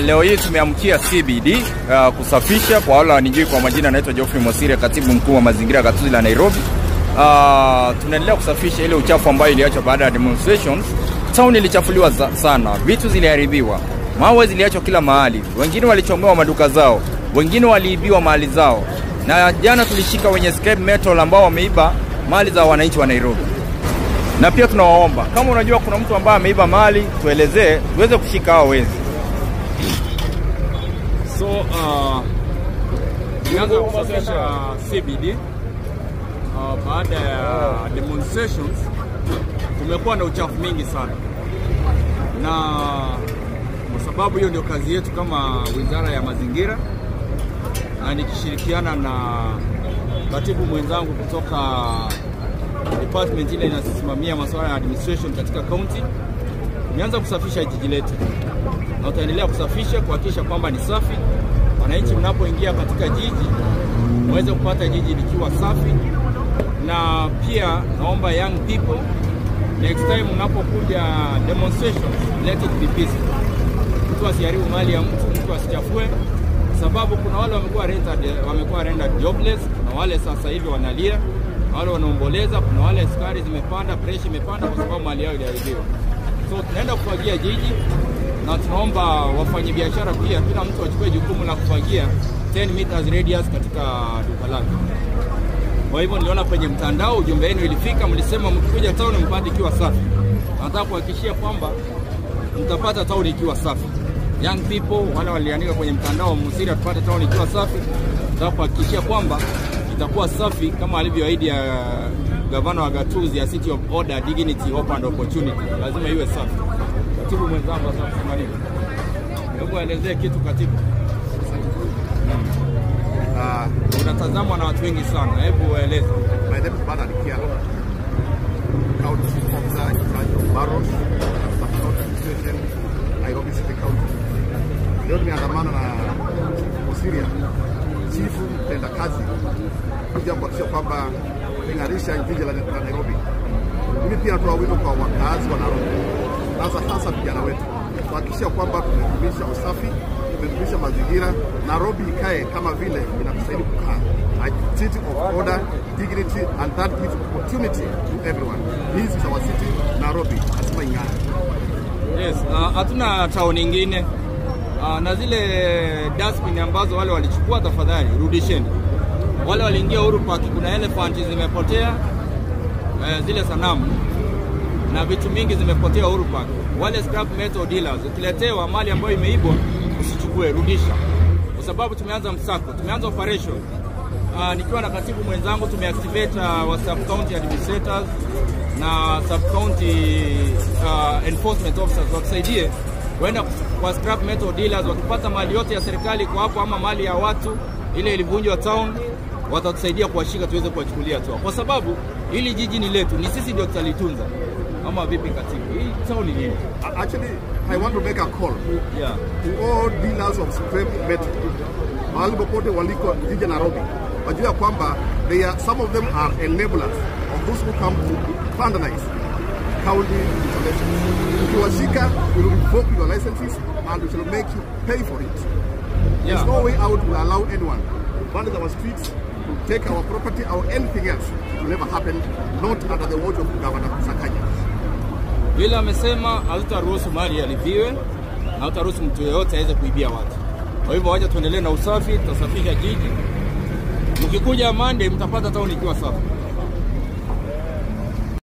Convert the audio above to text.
Leo hii tumeamkia CBD kusafisha. Kwa wale wanijui kwa majina, naitwa Geoffrey Mosire, katibu mkuu wa mazingira gatuzi la Nairobi. Tunaendelea kusafisha ile uchafu ambayo iliachwa baada ya demonstrations. Town ilichafuliwa sana, vitu ziliharibiwa, mawe ziliachwa kila mahali, wengine walichomewa maduka zao, wengine waliibiwa mali zao. Na jana tulishika wenye scrap metal ambao wameiba mali za wananchi wa Nairobi. Na pia tunawaomba, kama unajua kuna mtu ambaye ameiba mali, tuelezee tuweze kushika hao wezi. So tumeanza kusafisha CBD baada ya demonstrations. Tumekuwa na uchafu mingi sana, na kwa sababu hiyo ndio kazi yetu kama Wizara ya Mazingira, na nikishirikiana na katibu mwenzangu kutoka department ile inasimamia masuala ya administration katika county, tumeanza kusafisha jiji letu na tutaendelea kusafisha kuhakikisha kwamba ni safi. Wananchi mnapoingia katika jiji muweze kupata jiji likiwa safi. Na pia naomba young people, next time mnapokuja demonstration, let it be peaceful. Mtu asiharibu mali ya mtu asichafue, sababu kuna wale wamekuwa rendered jobless, kuna wale sasa hivi wanalia, wale wanaomboleza, kuna wale sukari zimepanda, pressure imepanda kwa sababu mali yao iliharibiwa. So tunaenda kufagia jiji, na tunaomba wafanyabiashara pia kila mtu achukue jukumu la kufagia 10 meters radius katika duka lake. Kwa hivyo niliona kwenye mtandao ujumbe wenu ilifika, mlisema mkikuja town mpate ikiwa safi. Nataka kuhakikishia kwamba mtapata town ikiwa safi. Young people wale waliandika kwenye mtandao Mosire tupate town ikiwa safi. Nataka kuhakikishia kwamba itakuwa safi kama alivyoahidi ya Governor wa Gatuzi ya City of Order, Dignity, Hope and Opportunity. Lazima iwe safi. Katibu mwenzangu sasa kusema nini? Hebu elezee kitu katibu. Unatazamwa na watu wengi sana. Hebu eleze. My name is Bernard Kiara, County Officer in charge of Barros, Administration, Nairobi City County. Leo tumeandamana na Mosire, chifu mtenda kazi, kuja kuhakikisha kwamba tungarisha jiji la Nairobi. Mimi pia natoa wito kwa wakazi wa Nairobi, hasa vijana wetu, kuhakikisha kwamba tumedumisha usafi, tumedumisha mazingira, Nairobi ikae kama vile inastahili kukaa. A city of order, dignity, and that gives opportunity to everyone. This is our city, Nairobi, lazima ing'are. Yes, hatuna town nyingine. Na zile dustbin ambazo wale walichukua, tafadhali rudisheni. Wale waliingia Uhuru Park, kuna elephant zimepotea, zile sanamu na vitu mingi zimepotea Uhuru Park. Wale scrap metal dealers, ukiletewa mali ambayo imeibwa usichukue, rudisha. Kwa sababu tumeanza msako, tumeanza operation. Nikiwa na katibu mwenzangu tumeactivate wa sub county administrators na sub county enforcement officers wakisaidie kwenda kwa scrap metal dealers. Wakipata mali yote ya serikali kwa hapo ama mali ya watu ile ilivunjwa town, watatusaidia kuwashika tuweze kuwachukulia tu, kwa sababu hili jiji ni letu, ni sisi ndio tutalitunza. Ama vipi katibu? Hii town ni nini? Actually, I want to make a call to all dealers of scrap metal. Mahali popote waliko jiji Nairobi, wajua kwamba some of them are enablers of those who come to vandalize county installations. Ukiwashika, we will revoke your licenses and we shall make you pay for it. There's no way out to allow anyone to vandalize our streets, to take our property or anything else. It will never happen, not under the watch of Governor Sakaja. Vile amesema hatutaruhusu mali yalibiwe na hatutaruhusu mtu yeyote aweze kuibia watu. Kwa hivyo wacha tuendelee na usafi, tutasafisha jiji. Mkikuja Monday mtapata town ikiwa safi.